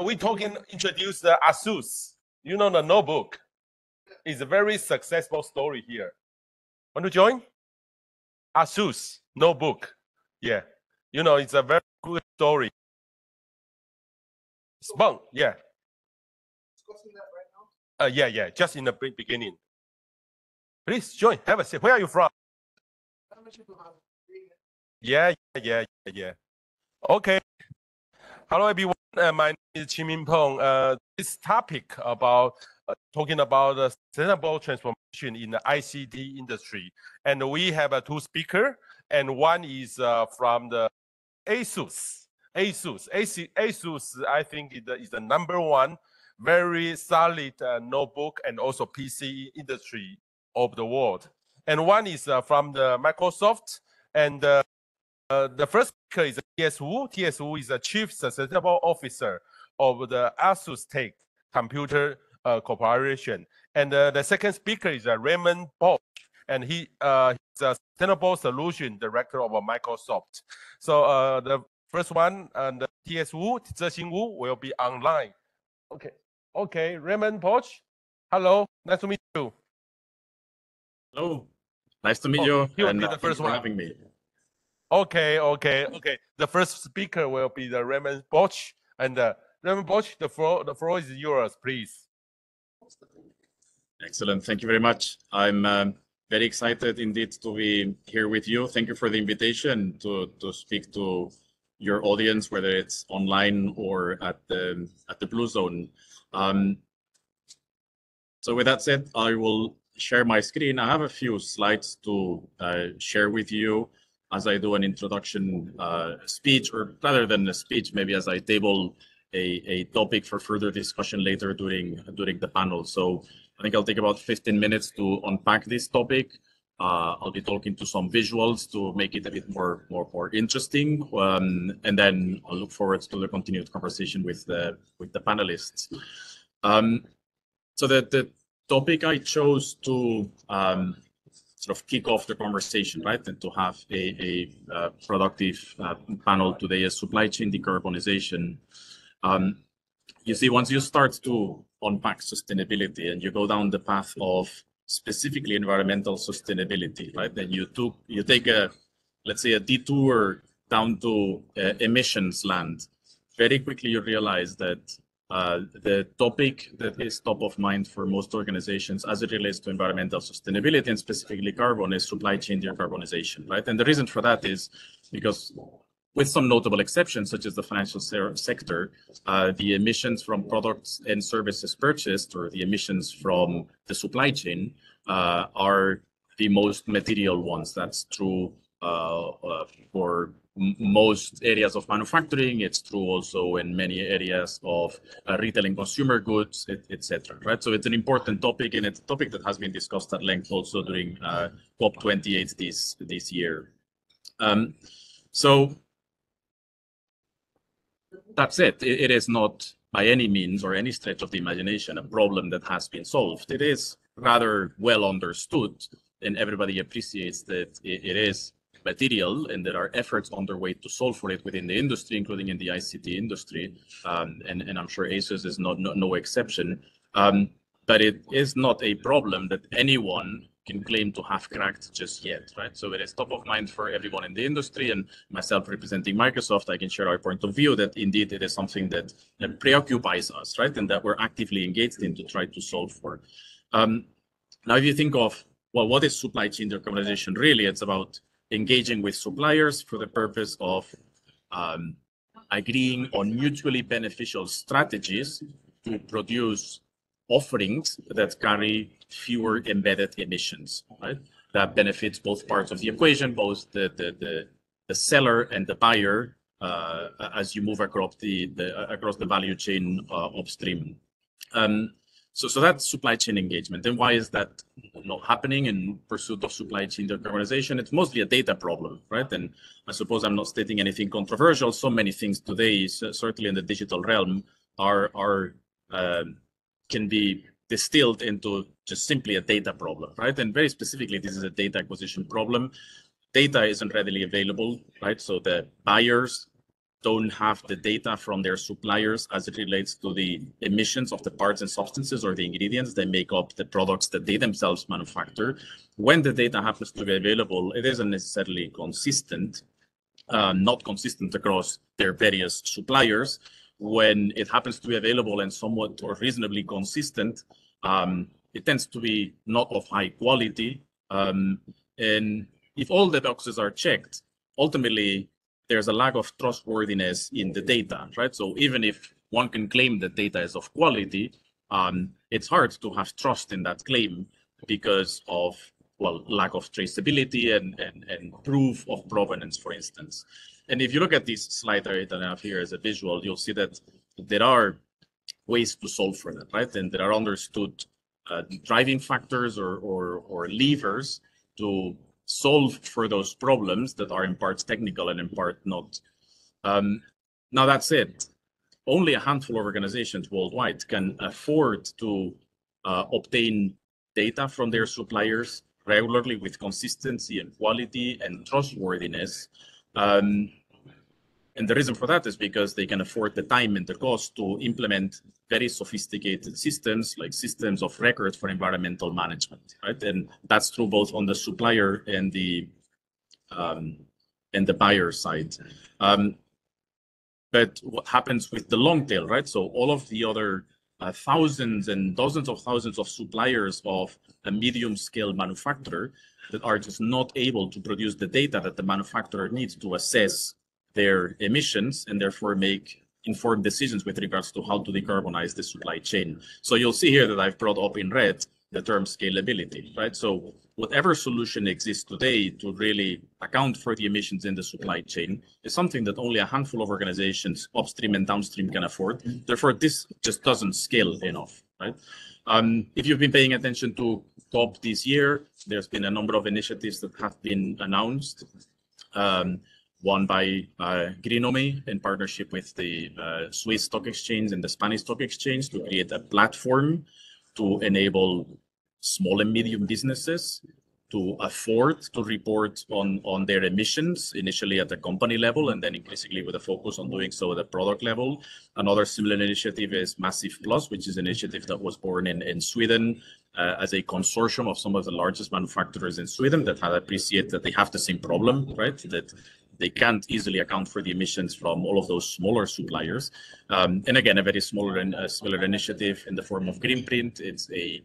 we introduce the ASUS. You know the notebook. It's a very successful story here. Want to join? ASUS notebook. Yeah. You know, it's a very good story. Spun, yeah. Yeah, just in the beginning. Please join, have a seat. Where are you from? Yeah. Okay. Hello, everyone. My name is Chi Min Peng. This topic about talking about the sustainable transformation in the ICT industry. And we have two speakers, and one is from the ASUS. ASUS, I think, is the number one very solid notebook and also PC industry of the world. And one is from the Microsoft, and the first speaker is T.S. Wu. T.S. Wu is the Chief Sustainable Officer of the ASUS Tech Computer Corporation. And the second speaker is Ramon Bosch, and he's a Sustainable Solution Director of Microsoft. So the first one, and T.S. Wu, Zexin Wu, will be online. Okay, Ramon Bosch, hello, nice to meet you. Hello, nice to meet you. He will be the first one. For having me. Okay. The first speaker will be the Ramon Bosch, and Ramon Bosch, the floor is yours, please. Excellent, thank you very much. I'm very excited indeed to be here with you. Thank you for the invitation to speak to your audience, whether it's online or at the Blue Zone. So with that said, I will share my screen. I have a few slides to share with you as I do an introduction speech, or rather than a speech, maybe as I table a topic for further discussion later during the panel. So I think I'll take about 15 minutes to unpack this topic. I'll be talking to some visuals to make it a bit more interesting, and then I'll look forward to the continued conversation with the panelists. So the topic I chose to sort of kick off the conversation, right, and to have a productive panel today is supply chain decarbonization. You see, once you start to unpack sustainability and you go down the path of specifically environmental sustainability, right, then you take let's say a detour down to emissions land. Very quickly you realize that the topic that is top of mind for most organizations as it relates to environmental sustainability and specifically carbon is supply chain decarbonization, right? And the reason for that is because, with some notable exceptions, such as the financial sector, the emissions from products and services purchased, or the emissions from the supply chain, are the most material ones. That's true for most areas of manufacturing. It's true also in many areas of retail and consumer goods, etc. Right? So it's an important topic, and it's a topic that has been discussed at length also during COP28 this year. So that's it. It is not by any means or any stretch of the imagination a problem that has been solved. It is rather well understood, and everybody appreciates that it is material, and there are efforts underway to solve for it within the industry, including in the ICT industry, and I'm sure ASUS is no exception. But it is not a problem that anyone can claim to have cracked just yet, right? So it is top of mind for everyone in the industry, and myself representing Microsoft, I can share our point of view that indeed it is something that preoccupies us, right? And that we're actively engaged in to try to solve for. Now, if you think of, well, what is supply chain decarbonization? Really, it's about engaging with suppliers for the purpose of agreeing on mutually beneficial strategies to produce offerings that carry fewer embedded emissions, right? That benefits both parts of the equation, both the seller and the buyer, as you move across the value chain upstream. So that's supply chain engagement. And why is that not happening in pursuit of supply chain decarbonization? It's mostly a data problem, right? And I suppose I'm not stating anything controversial. So many things today, certainly in the digital realm, can be distilled into just simply a data problem, right? And very specifically, this is a data acquisition problem. Data isn't readily available, right? So the buyers don't have the data from their suppliers as it relates to the emissions of the parts and substances or the ingredients that make up the products that they themselves manufacture. When the data happens to be available, it isn't necessarily consistent, not consistent across their various suppliers. When it happens to be available and somewhat or reasonably consistent, it tends to be not of high quality. And if all the boxes are checked, ultimately, there's a lack of trustworthiness in the data, right? So even if one can claim that data is of quality, it's hard to have trust in that claim because of, well, lack of traceability and proof of provenance, for instance. And if you look at this slide that I have here as a visual, you'll see that there are ways to solve for that, right? And there are understood driving factors or levers to solve for those problems that are in part technical and in part not. Now that said, only a handful of organizations worldwide can afford to obtain data from their suppliers regularly with consistency and quality and trustworthiness. And the reason for that is because they can afford the time and the cost to implement very sophisticated systems, like systems of record for environmental management, right? And that's true both on the supplier and the buyer side. But what happens with the long tail, right? So all of the other thousands and dozens of thousands of suppliers of a medium scale manufacturer that are just not able to produce the data that the manufacturer needs to assess their emissions and therefore make informed decisions with regards to how to decarbonize the supply chain. So you'll see here that I've brought up in red the term scalability, right? So whatever solution exists today to really account for the emissions in the supply chain is something that only a handful of organizations upstream and downstream can afford. Therefore, this just doesn't scale enough, right? If you've been paying attention to COP this year, there's been a number of initiatives that have been announced. One by Greenome in partnership with the Swiss Stock Exchange and the Spanish Stock Exchange to create a platform to enable small and medium businesses to afford to report on their emissions, initially at the company level, and then increasingly with a focus on doing so at the product level. Another similar initiative is Massive Plus, which is an initiative that was born in Sweden as a consortium of some of the largest manufacturers in Sweden that had appreciated that they have the same problem, right? That they can't easily account for the emissions from all of those smaller suppliers. And again, a very smaller initiative in the form of Greenprint. It's a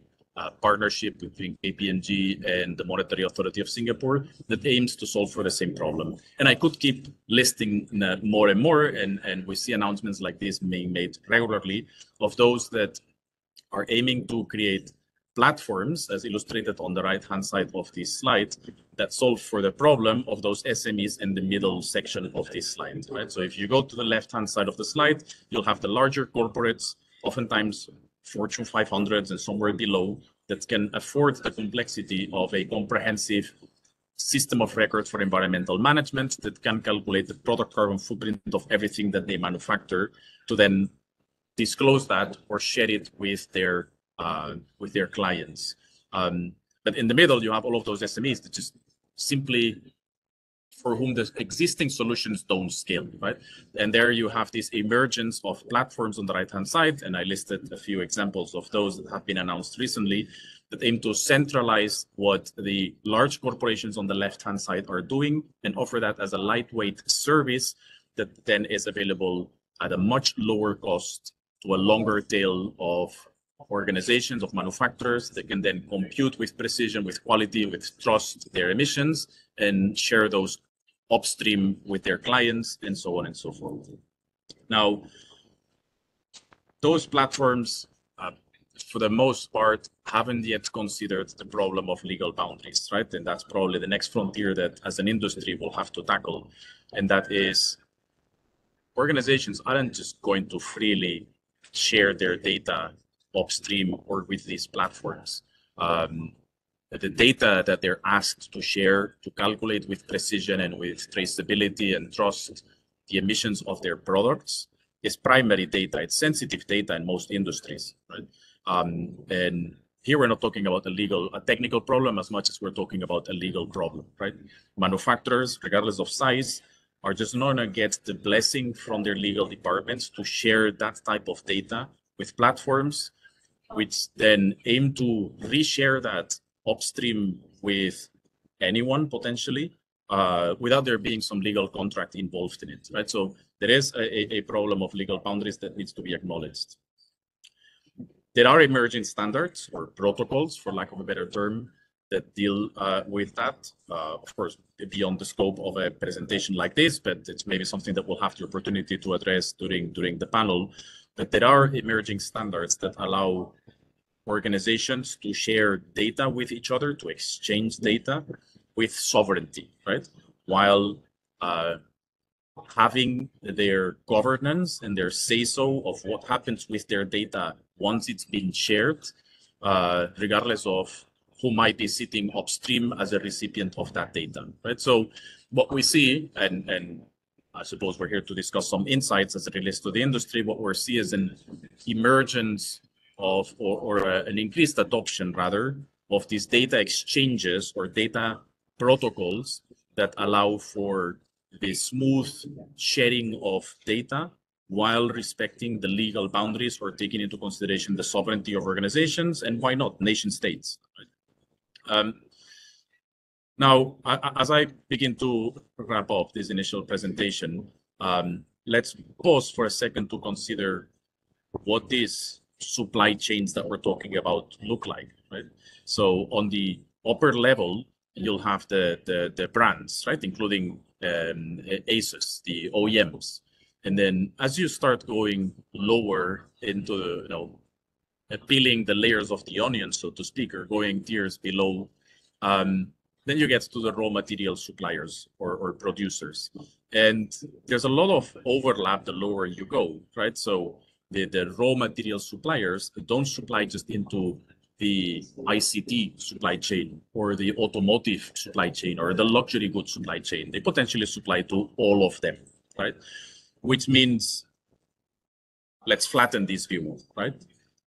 partnership between KPMG and the Monetary Authority of Singapore that aims to solve for the same problem. And I could keep listing more and more, and we see announcements like this being made regularly of those that are aiming to create platforms, as illustrated on the right-hand side of this slide, that solve for the problem of those SMEs in the middle section of this slide, right? So if you go to the left-hand side of the slide, you'll have the larger corporates, oftentimes Fortune 500s and somewhere below, that can afford the complexity of a comprehensive system of record for environmental management that can calculate the product carbon footprint of everything that they manufacture to then disclose that or share it with their clients. But in the middle, you have all of those SMEs that just simply for whom the existing solutions don't scale, right? And there you have this emergence of platforms on the right-hand side, and I listed a few examples of those that have been announced recently that aim to centralize what the large corporations on the left-hand side are doing and offer that as a lightweight service that then is available at a much lower cost to a longer tail of organizations, of manufacturers that can then compute with precision, with quality, with trust their emissions and share those upstream with their clients and so on and so forth. Now, those platforms, for the most part, haven't yet considered the problem of legal boundaries, right? And that's probably the next frontier that as an industry we'll have to tackle. And that is, organizations aren't just going to freely share their data upstream or with these platforms. The data that they're asked to share to calculate with precision and with traceability and trust the emissions of their products is primary data. It's sensitive data in most industries, right? And here we're not talking about a technical problem as much as we're talking about a legal problem, right? Manufacturers, regardless of size, are just not going to get the blessing from their legal departments to share that type of data with platforms, which then aim to reshare that upstream with anyone potentially, without there being some legal contract involved in it, right? So there is a problem of legal boundaries that needs to be acknowledged. There are emerging standards or protocols, for lack of a better term, that deal with that. Of course, beyond the scope of a presentation like this, but it's maybe something that we'll have the opportunity to address during the panel. But there are emerging standards that allow organizations to share data with each other, to exchange data with sovereignty, right? While having their governance and their say-so of what happens with their data once it's been shared, regardless of who might be sitting upstream as a recipient of that data, right? So what we see, and I suppose we're here to discuss some insights as it relates to the industry, what we're seeing is an emergence of, or an increased adoption rather, of these data exchanges or data protocols that allow for the smooth sharing of data while respecting the legal boundaries or taking into consideration the sovereignty of organizations and, why not, nation states. Now, as I begin to wrap up this initial presentation, let's pause for a second to consider what these supply chains that we're talking about look like, right? So on the upper level, you'll have the brands, right, including ASUS, the OEMs. And then as you start going lower into, peeling the layers of the onion, so to speak, or going tiers below, then you get to the raw material suppliers or producers. And there's a lot of overlap the lower you go, right? So the raw material suppliers don't supply just into the ICT supply chain or the automotive supply chain or the luxury goods supply chain. They potentially supply to all of them, right? Which means, let's flatten this view, right?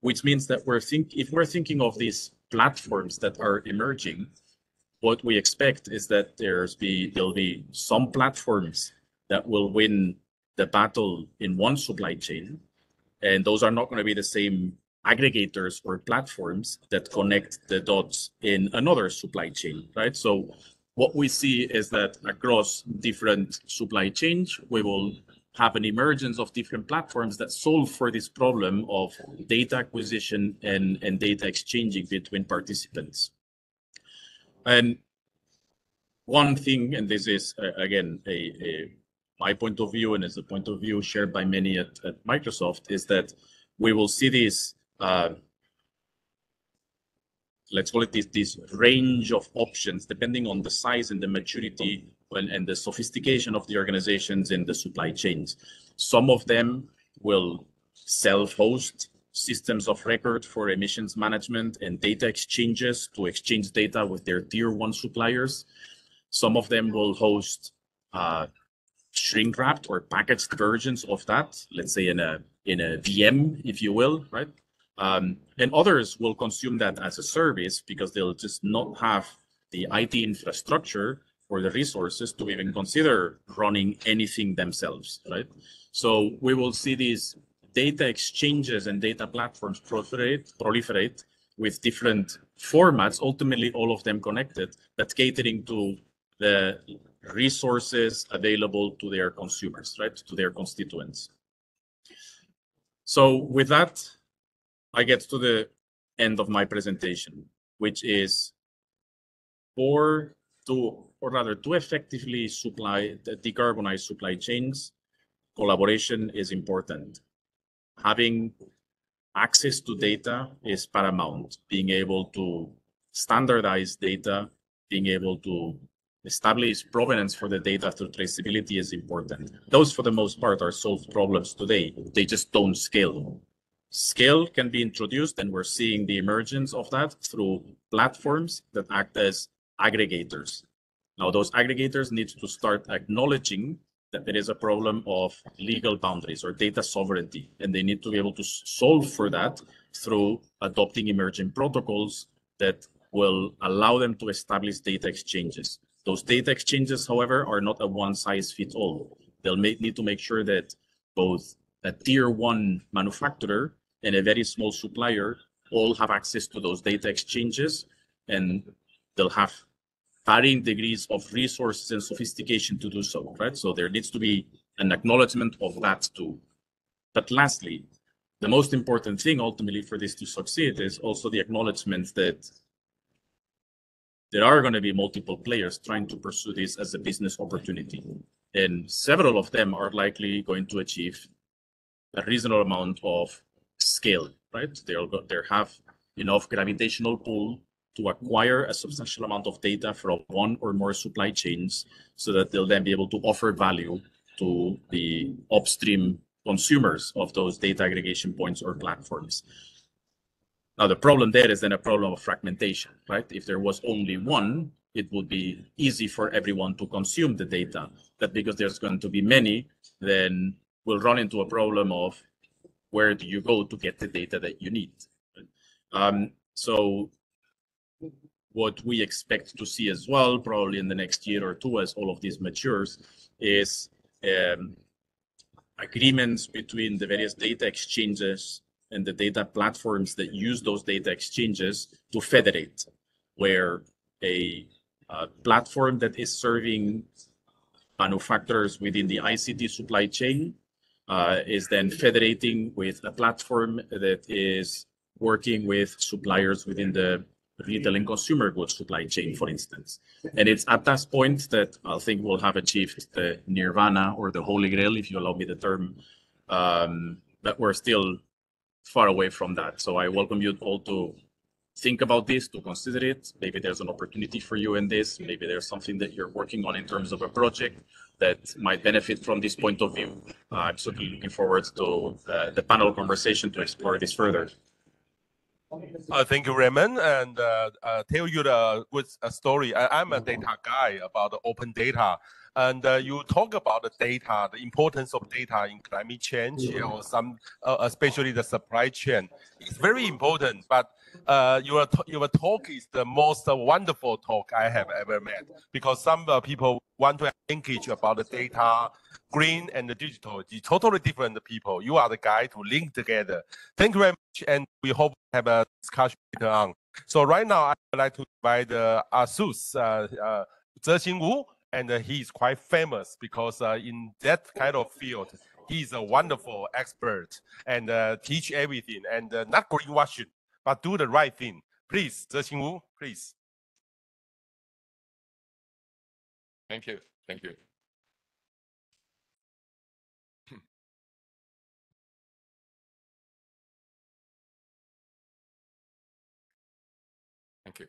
Which means that if we're thinking of these platforms that are emerging, what we expect is that there'll be some platforms that will win the battle in one supply chain, and those are not going to be the same aggregators or platforms that connect the dots in another supply chain, right? So what we see is that across different supply chains, we will have an emergence of different platforms that solve for this problem of data acquisition and data exchanging between participants. And one thing, and this is again my point of view, and is a point of view shared by many at Microsoft, is that we will see this, let's call it this range of options, depending on the size and the maturity and the sophistication of the organizations in the supply chains. Some of them will self-host systems of record for emissions management and data exchanges to exchange data with their tier one suppliers. Some of them will host shrink-wrapped or packaged versions of that, let's say in a VM, if you will, right? And others will consume that as a service because they'll just not have the IT infrastructure or the resources to even consider running anything themselves, right? So we will see these data exchanges and data platforms proliferate with different formats, ultimately all of them connected, but catering to the resources available to their consumers, right, to their constituents. So with that, I get to the end of my presentation, which is to effectively decarbonize supply chains, collaboration is important. Having access to data is paramount. Being able to standardize data, being able to establish provenance for the data through traceability is important. Those, for the most part, are solved problems today. They just don't scale. Scale can be introduced, and we're seeing the emergence of that through platforms that act as aggregators. Now, those aggregators need to start acknowledging that there is a problem of legal boundaries or data sovereignty, and they need to be able to solve for that through adopting emerging protocols that will allow them to establish data exchanges. Those data exchanges, however, are not a one-size-fits-all. They'll need to make sure that both a tier one manufacturer and a very small supplier all have access to those data exchanges, and they'll have varying degrees of resources and sophistication to do so, right? So there needs to be an acknowledgement of that too. But lastly, the most important thing ultimately for this to succeed is also the acknowledgement that there are going to be multiple players trying to pursue this as a business opportunity. And several of them are likely going to achieve a reasonable amount of scale, right? They'll have enough gravitational pull to acquire a substantial amount of data from one or more supply chains so that they'll then be able to offer value to the upstream consumers of those data aggregation points or platforms. Now, the problem there is then a problem of fragmentation, right? If there was only one, it would be easy for everyone to consume the data. But because there's going to be many, then we'll run into a problem of where do you go to get the data that you need. So what we expect to see as well, probably in the next year or two, as all of this matures, is agreements between the various data exchanges and the data platforms that use those data exchanges to federate, where a platform that is serving manufacturers within the ICT supply chain is then federating with a platform that is working with suppliers within the retail and consumer goods supply chain, for instance. And it's at that point that I think we'll have achieved the nirvana or the holy grail, if you allow me the term, but we're still far away from that. So I welcome you all to think about this, to consider it. Maybe there's an opportunity for you in this. Maybe there's something that you're working on in terms of a project that might benefit from this point of view. I'm certainly looking forward to the panel conversation to explore this further. Thank you, Ramon, and tell you the good story. I'm a data guy about the open data, and you talk about the data, the importance of data in climate change, or some, especially the supply chain. It's very important, but your talk is the most wonderful talk I have ever met, because some people want to engage about the data, green and the digital. It's totally different people. You are the guy to link together. Thank you very much, and we hope to have a discussion later on. So right now, I would like to invite ASUS, Zhexin Wu, and he is quite famous because in that kind of field, he's a wonderful expert and teach everything and not greenwashing, but do the right thing. Please, Zhexin Wu, please. Thank you. Thank you. Thank you.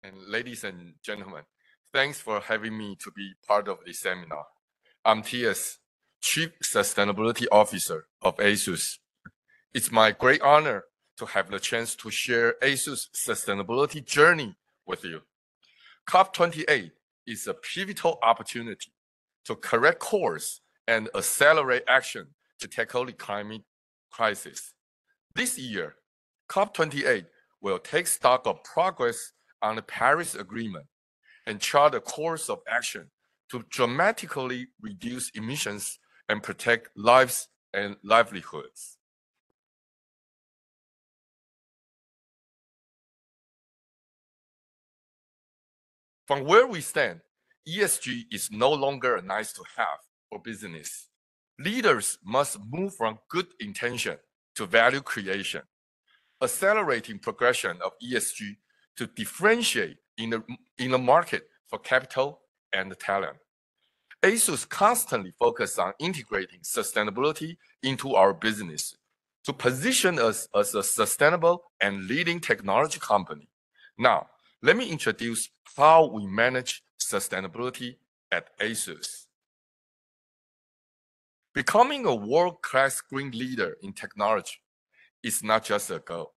And ladies and gentlemen, thanks for having me to be part of this seminar. I'm TS, Chief Sustainability Officer of ASUS. It's my great honor to have the chance to share ASUS sustainability journey with you. COP28 is a pivotal opportunity to correct course and accelerate action to tackle the climate crisis. This year, COP28 will take stock of progress on the Paris Agreement and chart a course of action to dramatically reduce emissions and protect lives and livelihoods. From where we stand, ESG is no longer a nice to have for business. Leaders must move from good intention to value creation, accelerating progression of ESG to differentiate in the market for capital and talent. ASUS constantly focuses on integrating sustainability into our business to position us as a sustainable and leading technology company. Now, let me introduce how we manage sustainability at ASUS. Becoming a world-class green leader in technology is not just a goal.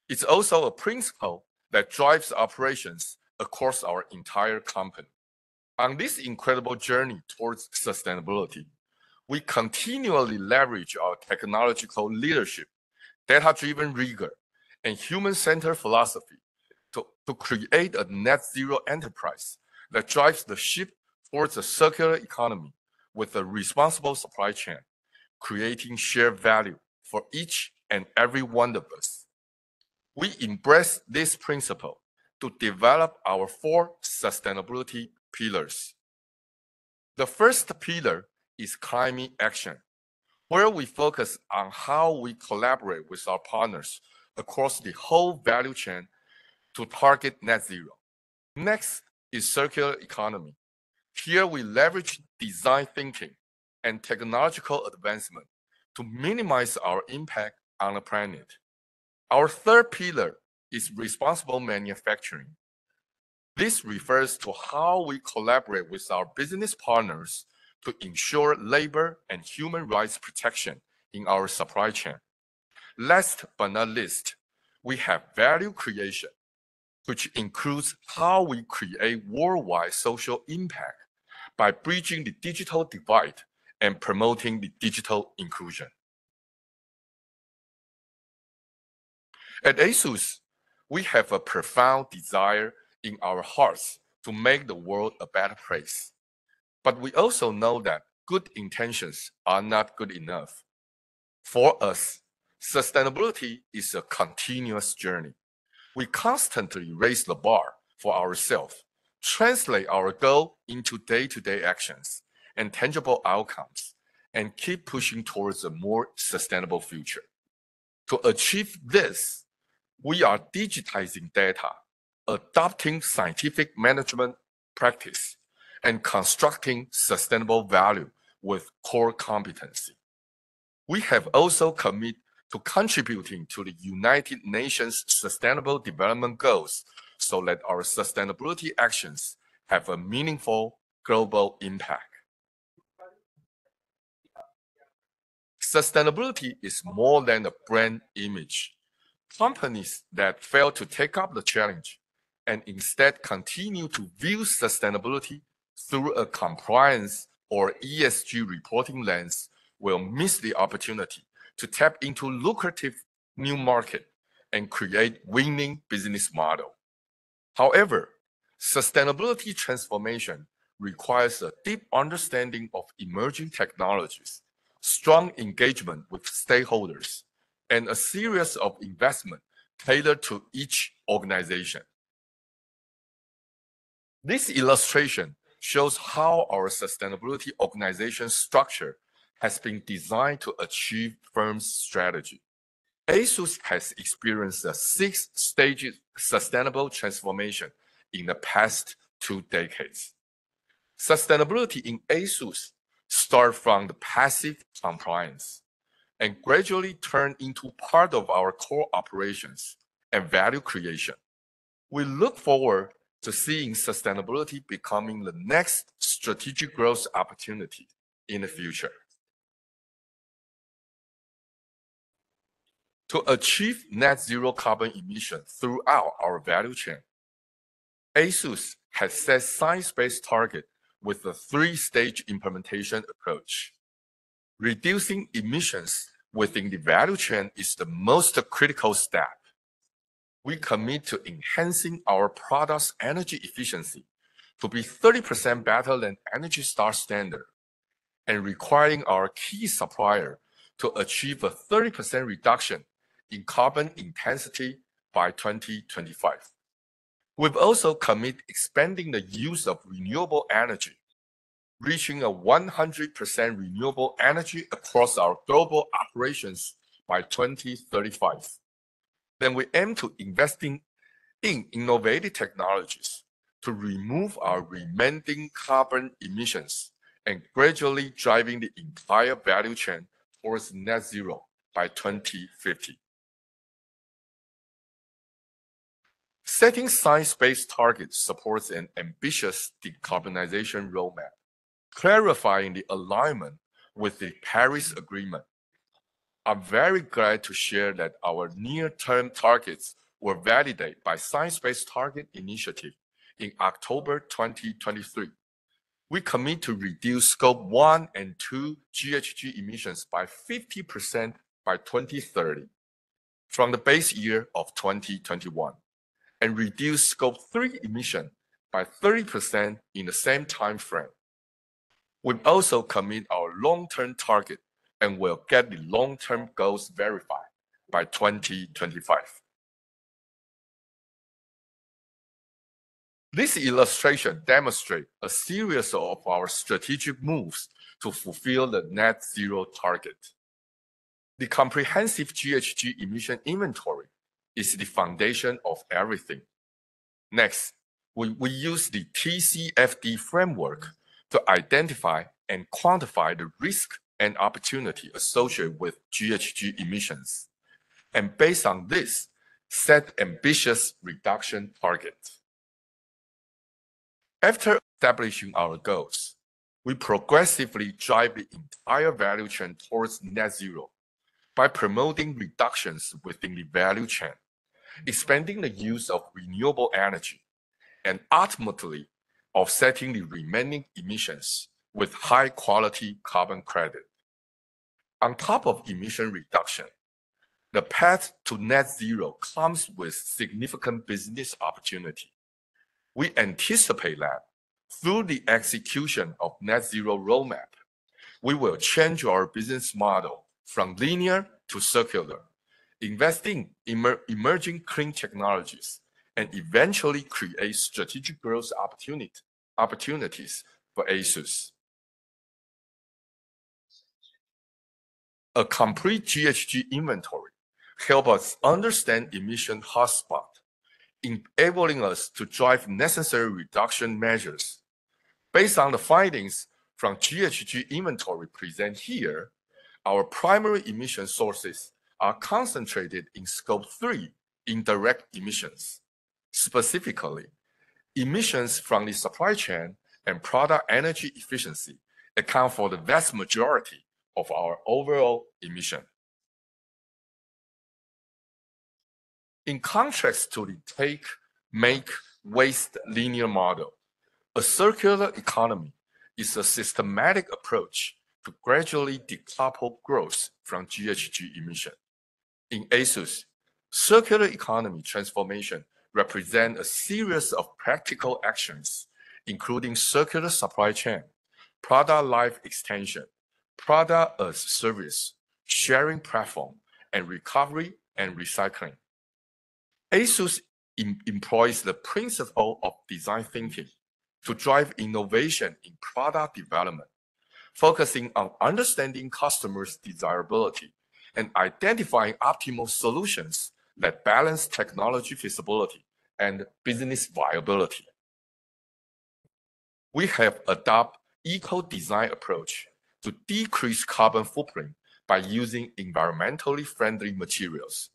It's also a principle that drives operations across our entire company. On this incredible journey towards sustainability, we continually leverage our technological leadership, data-driven rigor, and human-centered philosophy to create a net zero enterprise that drives the shift towards a circular economy with a responsible supply chain, creating shared value for each and every one of us. We embrace this principle to develop our 4 sustainability pillars. The first pillar is climate action, where we focus on how we collaborate with our partners across the whole value chain to target net zero. Next is circular economy. Here we leverage design thinking and technological advancement to minimize our impact on the planet. Our third pillar is responsible manufacturing. This refers to how we collaborate with our business partners to ensure labor and human rights protection in our supply chain. Last but not least, we have value creation, which includes how we create worldwide social impact by bridging the digital divide and promoting the digital inclusion. At ASUS, we have a profound desire in our hearts to make the world a better place. But we also know that good intentions are not good enough. For us, sustainability is a continuous journey. We constantly raise the bar for ourselves, translate our goal into day-to-day actions and tangible outcomes, and keep pushing towards a more sustainable future. To achieve this, we are digitizing data, adopting scientific management practice, and constructing sustainable value with core competency. We have also committed to contributing to the United Nations Sustainable Development Goals so that our sustainability actions have a meaningful global impact. Sustainability is more than a brand image. Companies that fail to take up the challenge and instead continue to view sustainability through a compliance or ESG reporting lens will miss the opportunity to tap into lucrative new market and create winning business model. However, sustainability transformation requires a deep understanding of emerging technologies, strong engagement with stakeholders, and a series of investment tailored to each organization. This illustration shows how our sustainability organization structure has been designed to achieve firm's strategy. ASUS has experienced a 6-stage sustainable transformation in the past 2 decades. Sustainability in ASUS starts from the passive compliance and gradually turn into part of our core operations and value creation. We look forward to seeing sustainability becoming the next strategic growth opportunity in the future. To achieve net zero carbon emission throughout our value chain, ASUS has set science-based target with a 3-stage implementation approach. Reducing emissions within the value chain is the most critical step. We commit to enhancing our product's energy efficiency to be 30% better than Energy Star standard and requiring our key supplier to achieve a 30% reduction in carbon intensity by 2025. We've also committed expanding the use of renewable energy, reaching a 100% renewable energy across our global operations by 2035. Then we aim to investing in innovative technologies to remove our remaining carbon emissions and gradually driving the entire value chain towards net zero by 2050. Setting science-based targets supports an ambitious decarbonization roadmap, clarifying the alignment with the Paris Agreement. I'm very glad to share that our near-term targets were validated by Science-Based Target Initiative in October 2023. We commit to reduce Scope 1 and 2 GHG emissions by 50% by 2030 from the base year of 2021, and reduce Scope 3 emission by 30% in the same time frame. We've also commit our long-term target and will get the long-term goals verified by 2025. This illustration demonstrates a series of our strategic moves to fulfill the net zero target. The comprehensive GHG emission inventory is the foundation of everything. Next, we use the TCFD framework to identify and quantify the risk and opportunity associated with GHG emissions, and based on this, set ambitious reduction targets. After establishing our goals, we progressively drive the entire value chain towards net zero by promoting reductions within the value chain, expanding the use of renewable energy, and ultimately offsetting the remaining emissions with high-quality carbon credit. On top of emission reduction, the path to net zero comes with significant business opportunity. We anticipate that through the execution of net zero roadmap, we will change our business model from linear to circular, investing in emerging clean technologies, and eventually create strategic growth opportunities for ASUS. A complete GHG inventory helps us understand emission hotspot, enabling us to drive necessary reduction measures. Based on the findings from GHG inventory presented here, our primary emission sources are concentrated in Scope 3 indirect emissions. Specifically, emissions from the supply chain and product energy efficiency account for the vast majority of our overall emission. In contrast to the take, make, waste linear model, a circular economy is a systematic approach to gradually decouple growth from GHG emission. In ASUS, circular economy transformation represents a series of practical actions, including circular supply chain, product life extension, product as service, sharing platform, and recovery and recycling. ASUS employs the principle of design thinking to drive innovation in product development, focusing on understanding customers' desirability and identifying optimal solutions that balance technology feasibility and business viability. We have adopted eco-design approach to decrease carbon footprint by using environmentally friendly materials.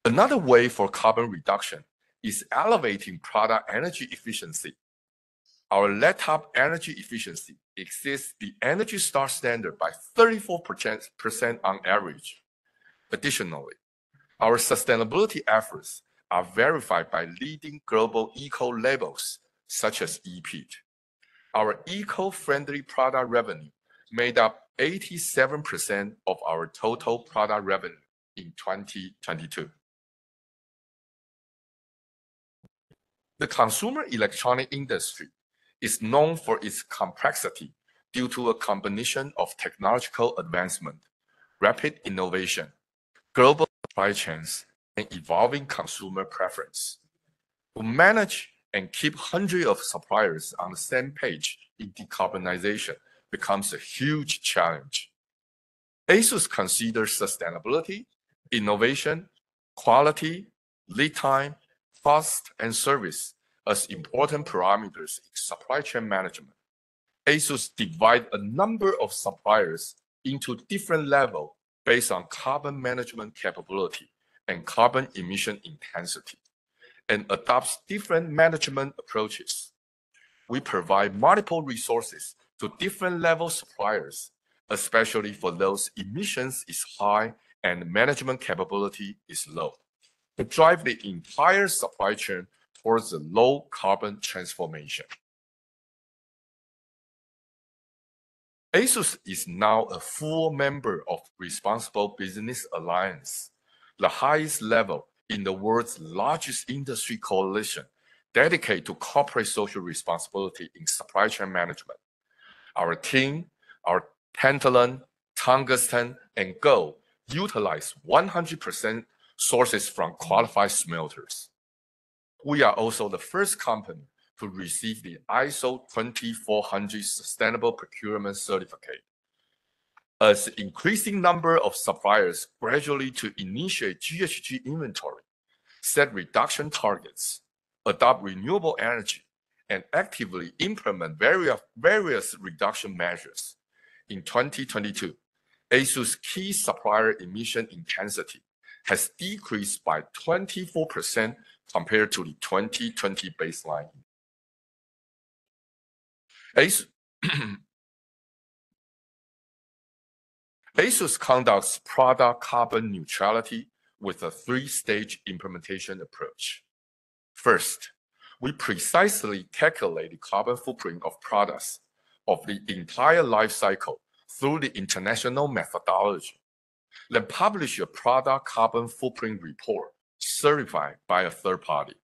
Another way for carbon reduction is elevating product energy efficiency. Our laptop energy efficiency exceeds the Energy Star standard by 34% on average. Additionally, our sustainability efforts are verified by leading global eco labels such as EPEAT. Our eco-friendly product revenue made up 87% of our total product revenue in 2022. The consumer electronic industry is known for its complexity due to a combination of technological advancement, rapid innovation, global supply chains, and evolving consumer preference. To manage and keep hundreds of suppliers on the same page in decarbonization becomes a huge challenge. ASUS considers sustainability, innovation, quality, lead time, cost, and service as important parameters in supply chain management. ASUS divides a number of suppliers into different levels based on carbon management capability and carbon emission intensity, and adopts different management approaches. We provide multiple resources to different level suppliers, especially for those emissions is high and management capability is low, to drive the entire supply chain towards a low carbon transformation. ASUS is now a full member of Responsible Business Alliance, the highest level in the world's largest industry coalition dedicated to corporate social responsibility in supply chain management. Our team, our tantalum, tungsten, and gold utilize 100% sources from qualified smelters. We are also the first company to receive the ISO 2400 Sustainable Procurement Certificate. As increasing number of suppliers gradually to initiate GHG inventory, set reduction targets, adopt renewable energy, and actively implement various reduction measures. In 2022, ASUS key supplier emission intensity has decreased by 24% compared to the 2020 baseline. ASUS conducts product carbon neutrality with a three-stage implementation approach. First, we precisely calculate the carbon footprint of products of the entire life cycle through the international methodology, then publish a product carbon footprint report certified by a third party.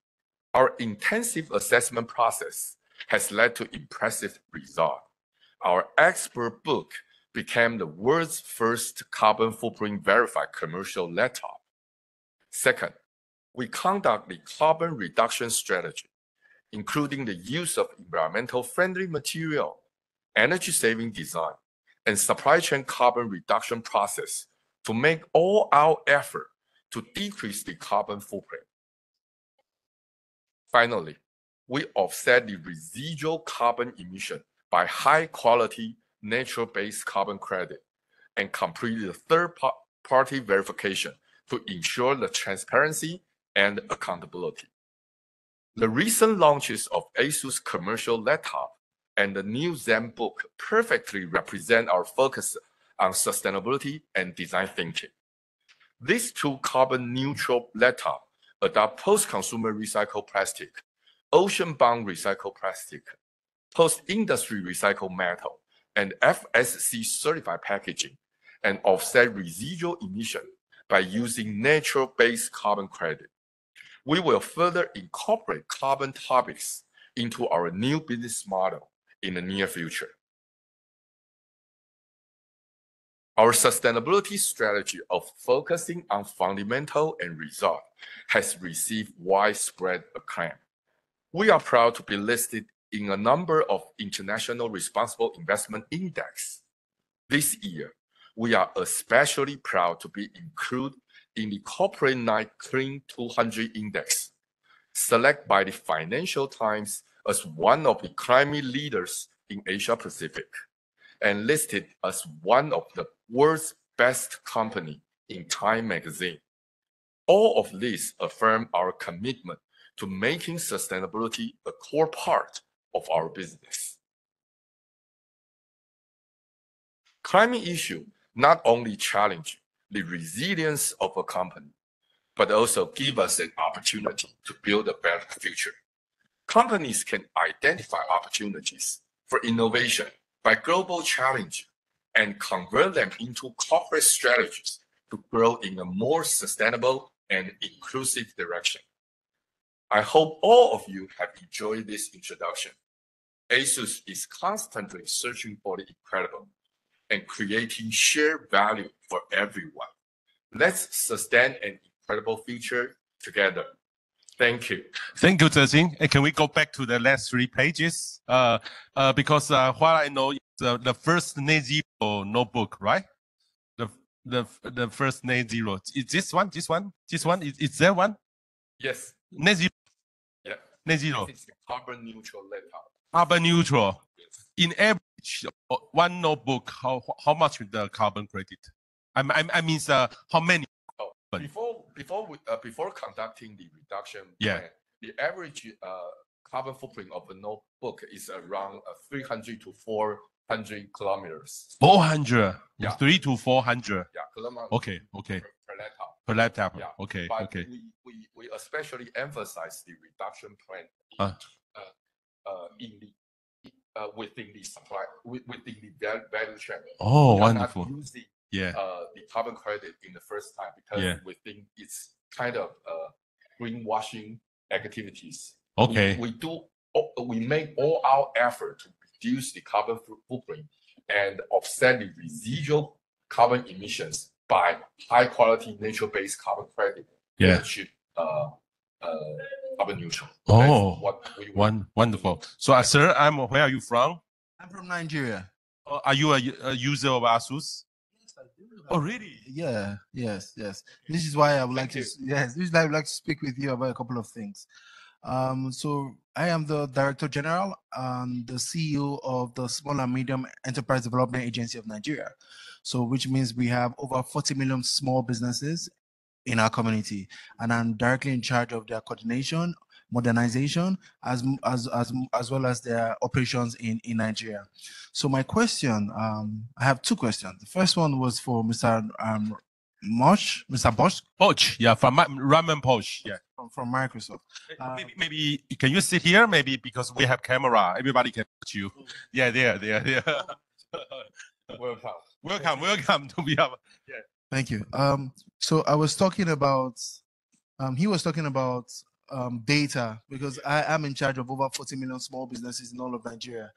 Our intensive assessment process has led to impressive results. Our expert book became the world's first carbon footprint verified commercial laptop. Second, we conduct the carbon reduction strategy, including the use of environmental friendly material, energy saving design, and supply chain carbon reduction process to make all out effort to decrease the carbon footprint. Finally, we offset the residual carbon emission by high quality nature-based carbon credit and complete the third-party verification to ensure the transparency and accountability. The recent launches of ASUS commercial laptop and the new Zen book perfectly represent our focus on sustainability and design thinking. These two carbon-neutral laptops adopt post-consumer recycled plastic, ocean-bound recycled plastic, post-industry recycled metal, and FSC-certified packaging, and offset residual emission by using nature-based carbon credit. We will further incorporate carbon topics into our new business model in the near future. Our sustainability strategy of focusing on fundamental and result has received widespread acclaim. We are proud to be listed in a number of international responsible investment index. This year, we are especially proud to be included in the Corporate Knight Clean 200 Index, selected by the Financial Times as one of the climate leaders in Asia Pacific, and listed as one of the world's best company in Time magazine. All of this affirm our commitment to making sustainability a core part of our business. Climate issue not only challenge the resilience of a company, but also give us an opportunity to build a better future. Companies can identify opportunities for innovation by global challenge and convert them into corporate strategies to grow in a more sustainable and inclusive direction. I hope all of you have enjoyed this introduction. ASUS is constantly searching for the incredible and creating shared value for everyone. Let's sustain an incredible future together. Thank you. Thank you, Zhejing. And can we go back to the last 3 pages? Because what I know is the first net zero notebook, right? The first net zero. Is this one? This one? Is there one? Yes. Net zero. Yeah. Net zero. It's a carbon neutral laptop. Carbon neutral. Yes. In average, one notebook, how much with the carbon credit? I mean, how many? Before conducting the reduction plan, the average carbon footprint of a notebook is around 300 to 400 kilometers. 400. Yeah. 300 to 400. Yeah, kilometers. Okay. Per laptop. Per laptop. Yeah. Okay. But okay. we especially emphasize the reduction plan within the supply, within the value chain. Oh, we wonderful. Not using Yeah. The carbon credit in the first time because we think it's kind of greenwashing activities. Okay. We make all our effort to reduce the carbon footprint and offset the residual carbon emissions by high quality nature-based carbon credit. Yeah. To achieve carbon neutral. Oh, what we want. wonderful. So, sir, where are you from? I'm from Nigeria. Are you a user of ASUS? Yes, I do. Oh, really? Yeah, yes. This is why I would like Thank to. Yes, this is why I would like to speak with you about a couple of things. So I am the Director General and the CEO of the Small and Medium Enterprise Development Agency of Nigeria. So, which means we have over 40 million small businesses in our community, and I'm directly in charge of their coordination, modernization, as well as their operations in Nigeria. So my question, I have two questions. The first one was for Mr. Mr. Bosch. Bosch, yeah, from Ramon Bosch, yeah. From Microsoft. Maybe can you sit here? Maybe because we have camera, everybody can watch you. Yeah, there. Welcome to be our. Yeah. Thank you. So I was talking about, he was talking about data, because I am in charge of over 40 million small businesses in all of Nigeria.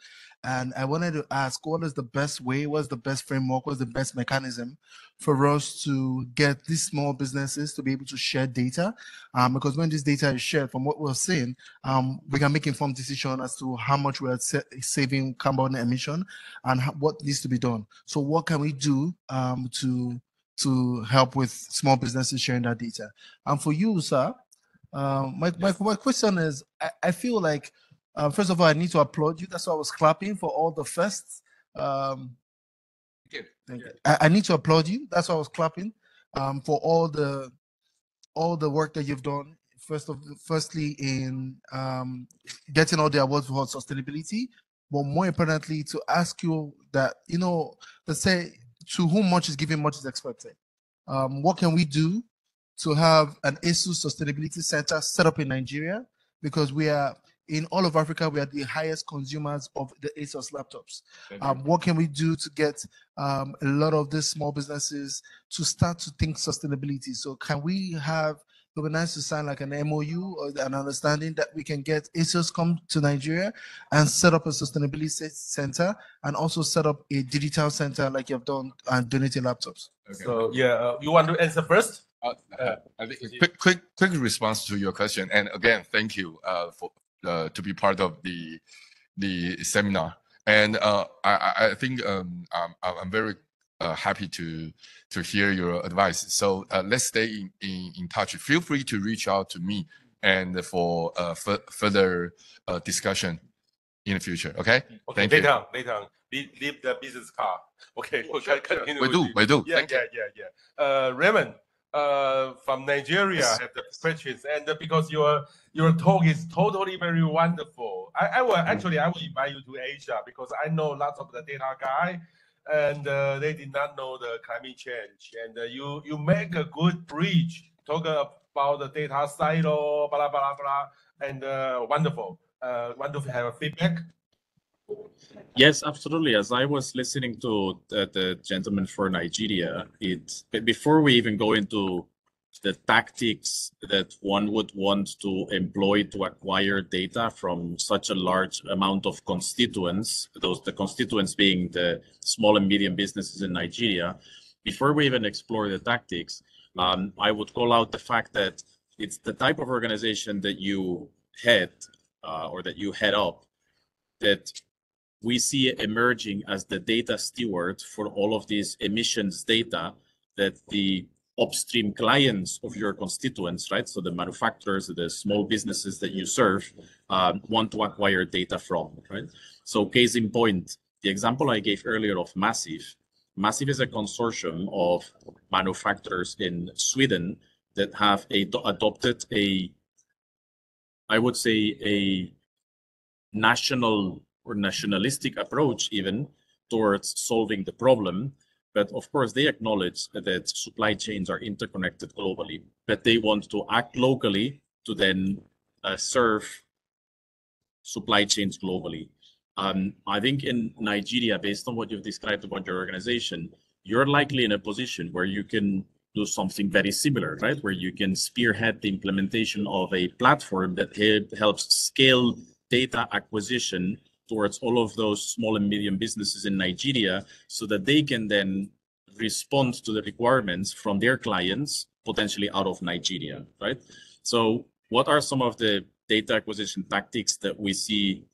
And I wanted to ask, what is the best way, what's the best framework, what's the best mechanism for us to get these small businesses to be able to share data? Because when this data is shared, from what we're seeing, we can make informed decision as to how much we are saving carbon emission and what needs to be done. So what can we do to help with small businesses sharing that data? And for you, sir, my question is, I feel like, first of all, I need to applaud you. That's why I was clapping for all the firsts. Thank you. I need to applaud you. That's why I was clapping for all the work that you've done. Firstly, in getting all the awards for sustainability, but more importantly, to ask you that, let's say, to whom much is given, much is expected. What can we do to have an ASUS Sustainability Center set up in Nigeria? Because we are, in all of Africa, we are the highest consumers of the ASUS laptops. What can we do to get a lot of these small businesses to start to think sustainability? So can we have, it would be nice to sign like an MOU or an understanding that we can get ASUS come to Nigeria and set up a sustainability center, and also set up a digital center like you've done and donated laptops. Okay. So yeah, you want to answer first? I think quick response to your question, and again, thank you for to be part of the seminar. And I think I'm very happy to hear your advice. So let's stay in touch. Feel free to reach out to me and for further discussion in the future. Okay. Thank you. Later on. Leave the business card. Okay. We do. Yeah. Ramon, from Nigeria, have the questions, and because your talk is totally very wonderful. I will invite you to Asia, because I know lots of the data guy, and they did not know the climate change, and you make a good bridge, talk about the data silo, blah blah blah, and wonderful. Want to have a feedback? Yes, absolutely. As I was listening to the gentleman for Nigeria, before we even go into the tactics that one would want to employ to acquire data from such a large amount of constituents, the constituents being the small and medium businesses in Nigeria, before we even explore the tactics, I would call out the fact that it's the type of organization that you head or that you head up that we see emerging as the data steward for all of these emissions data that the upstream clients of your constituents, right? So the manufacturers, the small businesses that you serve, want to acquire data from, right? So case in point, the example I gave earlier of Massive. Massive is a consortium of manufacturers in Sweden that have adopted I would say a national or nationalistic approach even towards solving the problem. But of course, they acknowledge that supply chains are interconnected globally, but they want to act locally to then serve supply chains globally. I think in Nigeria, based on what you've described about your organization, you're likely in a position where you can do something very similar, right? Where you can spearhead the implementation of a platform that helps scale data acquisition towards all of those small and medium businesses in Nigeria, so that they can then respond to the requirements from their clients, potentially out of Nigeria, right? So what are some of the data acquisition tactics that we see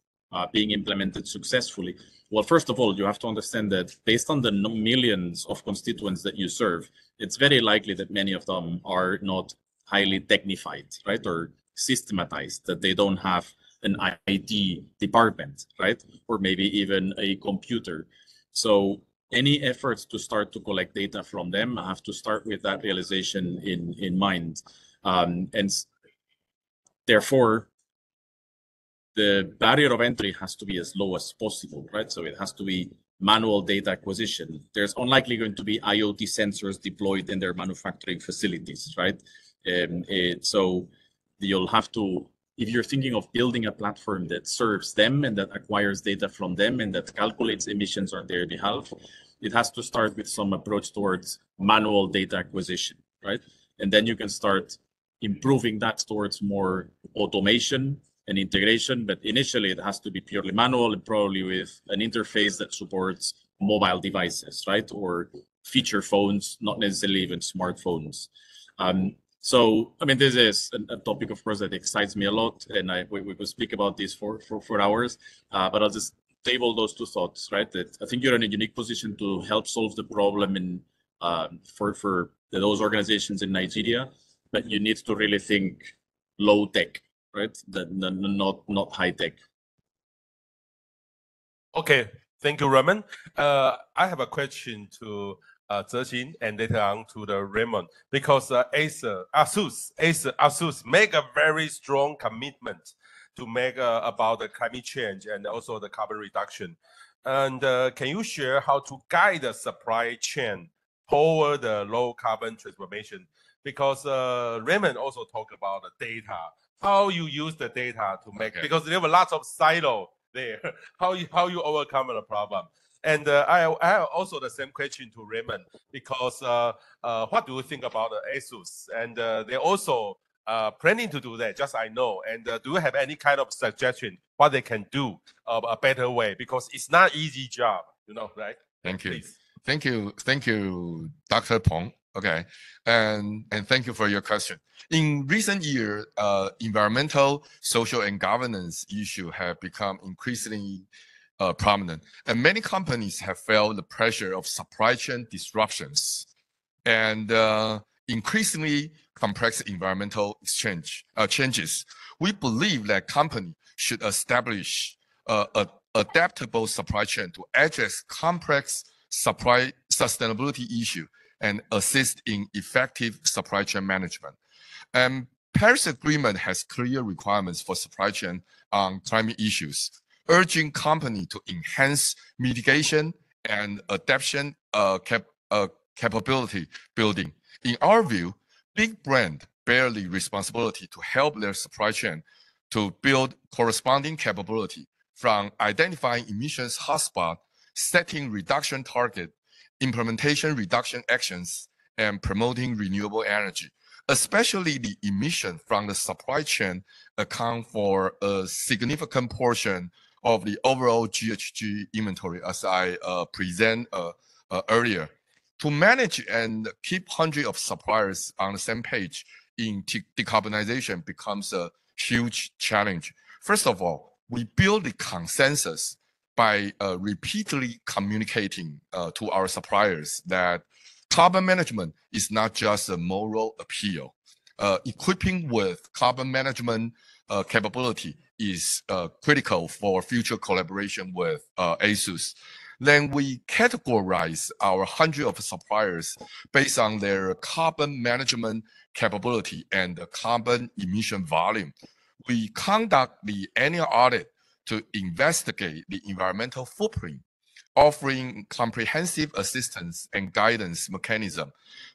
being implemented successfully? Well, first of all, you have to understand that based on the millions of constituents that you serve, it's very likely that many of them are not highly technified, right? Or systematized, that they don't have an IT department, right? Or maybe even a computer. So any efforts to start to collect data from them have to start with that realization in mind. And therefore, the barrier of entry has to be as low as possible, right? So it has to be manual data acquisition. There's unlikely going to be IoT sensors deployed in their manufacturing facilities, right? So you'll have to, if you're thinking of building a platform that serves them and that acquires data from them and that calculates emissions on their behalf, it has to start with some approach towards manual data acquisition, right? And then you can start improving that towards more automation and integration, but initially it has to be purely manual and probably with an interface that supports mobile devices, right? Or feature phones, not necessarily even smartphones. So, I mean, this is a topic, of course, that excites me a lot, and we could speak about this for hours, but I'll just table those two thoughts, right? That I think you're in a unique position to help solve the problem in for those organizations in Nigeria, but you need to really think low tech, right? Not high tech. Okay, thank you, Ramon. I have a question to Zexin and later on to the Ramon, because ASUS make a very strong commitment to make about the climate change and also the carbon reduction. And can you share how to guide the supply chain toward the low carbon transformation? Because Ramon also talked about the data, how you use the data to make, because there were lots of silo there, how you overcome the problem. And I have also the same question to Ramon, because what do you think about ASUS? And they're also planning to do that, just I know. And do you have any kind of suggestion what they can do a better way? Because it's not easy job, you know, right? Thank you. Please. Thank you, Dr. Peng. Okay, and thank you for your question. In recent years, environmental, social, and governance issues have become increasingly prominent, and many companies have felt the pressure of supply chain disruptions and increasingly complex environmental changes. We believe that companies should establish adaptable supply chain to address complex supply sustainability issues and assist in effective supply chain management. And Paris Agreement has clear requirements for supply chain on climate issues, urging companies to enhance mitigation and adaptation capability building. In our view, big brands bear the responsibility to help their supply chain to build corresponding capability, from identifying emissions hotspot, setting reduction target, implementation reduction actions, and promoting renewable energy. Especially the emission from the supply chain account for a significant portion of the overall GHG inventory, as I present earlier. To manage and keep hundreds of suppliers on the same page in decarbonization becomes a huge challenge. First of all, we build the consensus by repeatedly communicating to our suppliers that carbon management is not just a moral appeal. Equipping with carbon management capability is critical for future collaboration with ASUS. Then we categorize our hundred of suppliers based on their carbon management capability and the carbon emission volume. We conduct the annual audit to investigate the environmental footprint, offering comprehensive assistance and guidance mechanism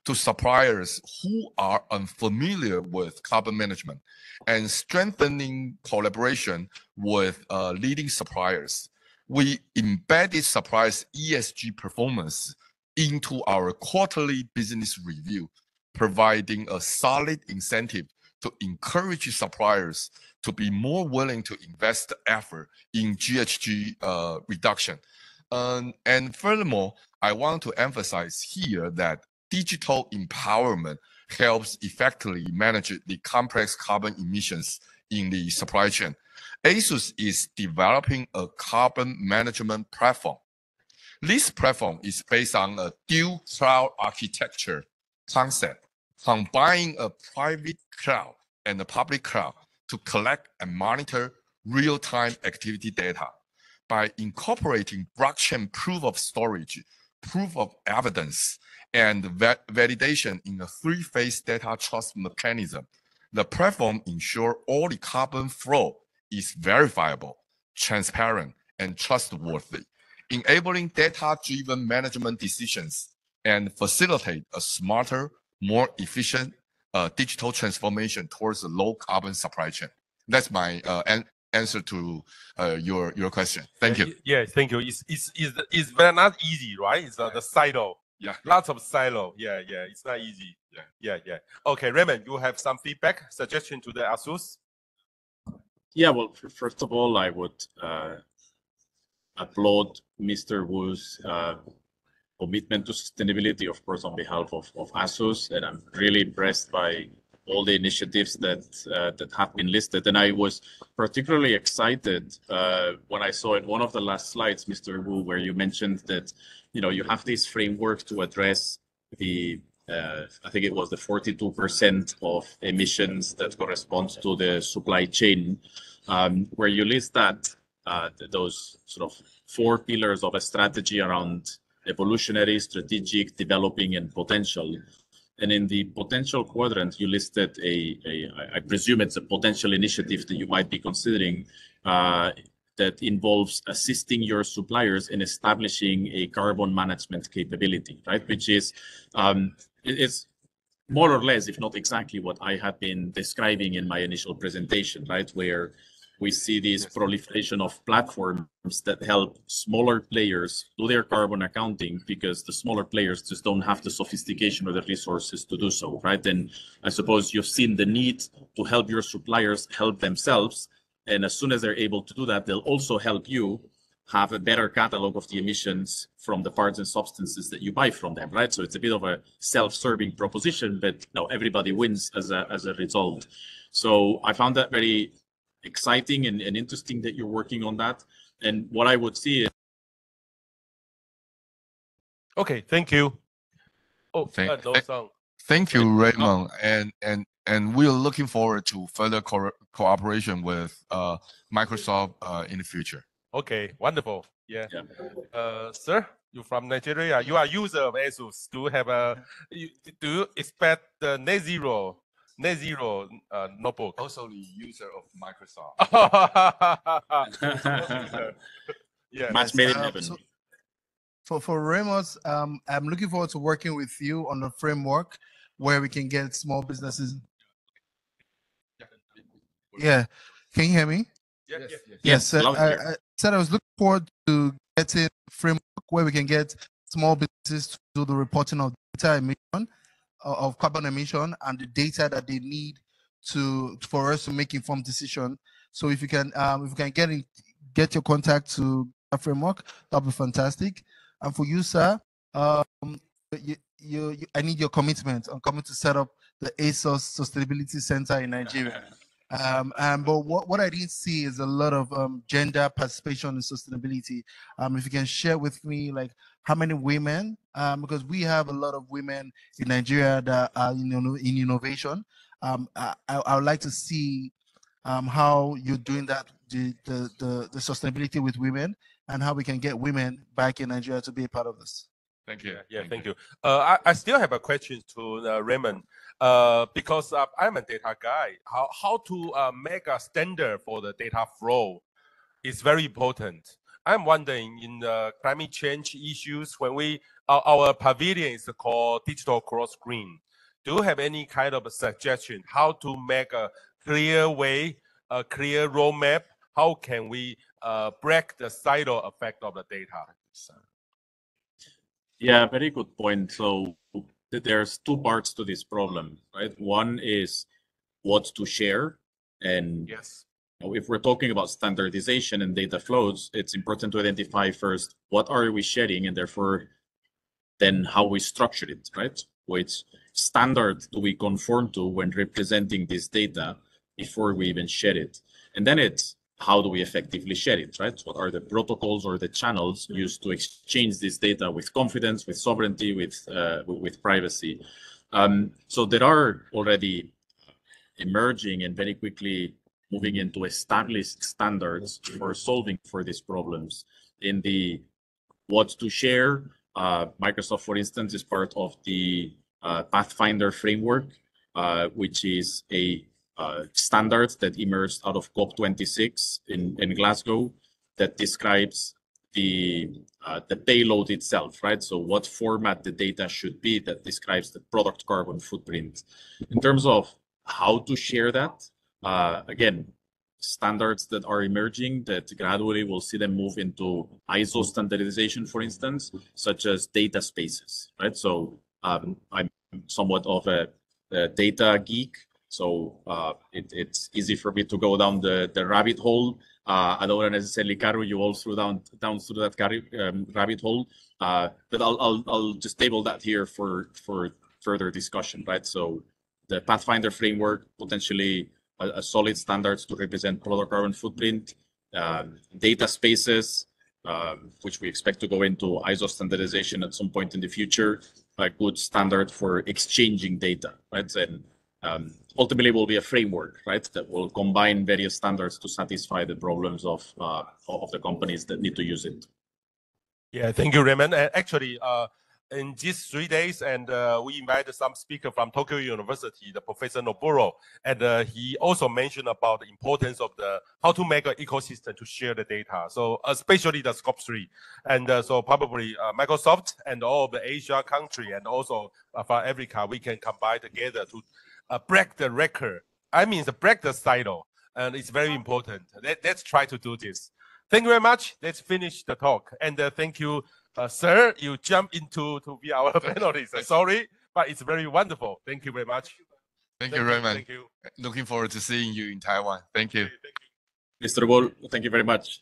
to suppliers who are unfamiliar with carbon management, and strengthening collaboration with leading suppliers. We embedded suppliers' ESG performance into our quarterly business review providing a solid incentive to encourage suppliers to be more willing to invest effort in GHG reduction. And furthermore, I want to emphasize here that digital empowerment helps effectively manage the complex carbon emissions in the supply chain. ASUS is developing a carbon management platform. This platform is based on a dual cloud architecture concept, combining a private cloud and a public cloud to collect and monitor real-time activity data. By incorporating blockchain proof of storage, proof of evidence, and validation in a three-phase data trust mechanism, the platform ensures all the carbon flow is verifiable, transparent, and trustworthy, enabling data-driven management decisions and facilitate a smarter, more efficient digital transformation towards a low-carbon supply chain. That's my answer to your question. Thank you. Yeah, thank you. It's very not easy, right? It's the silo. Yeah. Lots of silo. Yeah. It's not easy. Yeah. Okay, Ramon, you have some feedback, suggestion to the ASUS? Yeah, well, first of all, I would applaud Mr. Wu's commitment to sustainability, of course, on behalf of ASUS, and I'm really impressed by all the initiatives that have been listed. And I was particularly excited when I saw in one of the last slides, Mr. Wu, where you mentioned that you have this framework to address the I think it was the 42% of emissions that corresponds to the supply chain, where you list that those sort of 4 pillars of a strategy around evolutionary, strategic, developing, and potential. And in the potential quadrant, you listed I presume it's a potential initiative that you might be considering that involves assisting your suppliers in establishing a carbon management capability, right? Which is, it's more or less, if not exactly, what I had been describing in my initial presentation, right? Where we see this proliferation of platforms that help smaller players do their carbon accounting because the smaller players just don't have the sophistication or the resources to do so, right? And I suppose you've seen the need to help your suppliers help themselves. And as soon as they're able to do that, they'll also help you have a better catalog of the emissions from the parts and substances that you buy from them, right? So it's a bit of a self-serving proposition, but everybody wins as a result. So I found that very exciting and interesting that you're working on that. And what I would see is... Okay, thank you. Oh, no song. Thank you, Ramon. And we're looking forward to further cooperation with Microsoft in the future. Okay, wonderful. Yeah. Sir, you're from Nigeria. You are user of ASUS. Do you expect the net zero notebook? Also the user of Microsoft. Yeah. Match made in heaven. For Ramos, I'm looking forward to working with you on the framework where we can get small businesses. Yeah. Can you hear me? Yes. I said I was looking forward to getting a framework where we can get small businesses to do the reporting of data emission, of carbon emission, and the data that they need for us to make informed decision. So if you can get your contact to a framework, that'll be fantastic. And for you, sir, I need your commitment on coming to set up the ASUS Sustainability Center in Nigeria. But what I didn't see is a lot of gender participation in sustainability. If you can share with me, like, how many women, because we have a lot of women in Nigeria that are in innovation. I would like to see how you're doing that, the sustainability with women, and how we can get women back in Nigeria to be a part of this. Thank you. Thank you. I still have a question to Ramon, because I'm a data guy. How to make a standard for the data flow is very important. I'm wondering, in the climate change issues, when our pavilion is called digital cross screen, do you have any kind of a suggestion how to make a clear way, a clear roadmap? How can we break the silo effect of the data? Yeah, very good point. So there's two parts to this problem, right? One is what to share, and Yes. if we're talking about standardization and data flows, it's important to identify first what are we sharing, and therefore then how we structure it, right? Which standard do we conform to when representing this data before we even share it? And then it's how do we effectively share it, right? What are the protocols or the channels used to exchange this data with confidence, with sovereignty, with privacy? So there are already emerging and very quickly moving into established standards for solving for these problems. In the what to share, Microsoft, for instance, is part of the Pathfinder framework, which is a standard that emerged out of COP26 in Glasgow that describes the payload itself, right? So what format the data should be that describes the product carbon footprint. In terms of how to share that, again, standards that are emerging that gradually we'll see them move into ISO standardization, for instance, such as data spaces, right? So I'm somewhat of a data geek, so it's easy for me to go down the rabbit hole. I don't want to necessarily carry you all down through that rabbit hole, but I'll just table that here for further discussion, right? So the Pathfinder framework, potentially a solid standards to represent product carbon footprint, data spaces, which we expect to go into ISO standardization at some point in the future, a good standard for exchanging data, right? And ultimately will be a framework, right, that will combine various standards to satisfy the problems of the companies that need to use it. Yeah, thank you, Ramon. Actually, in these 3 days, and we invited some speaker from Tokyo University, the Professor Noburo, and he also mentioned about the importance of how to make an ecosystem to share the data. So especially the scope 3, and so probably Microsoft and all of the Asia country and also for Africa, we can combine together to break the record. I mean, break the silo, and it's very important. Let's try to do this. Thank you very much. Let's finish the talk. And thank you, sir. You jump into to be our panelist. Sorry, but it's very wonderful. Thank you very much. Thank you, Ramon. Thank you. Looking forward to seeing you in Taiwan. Thank you. Mr. Wall, thank you very much.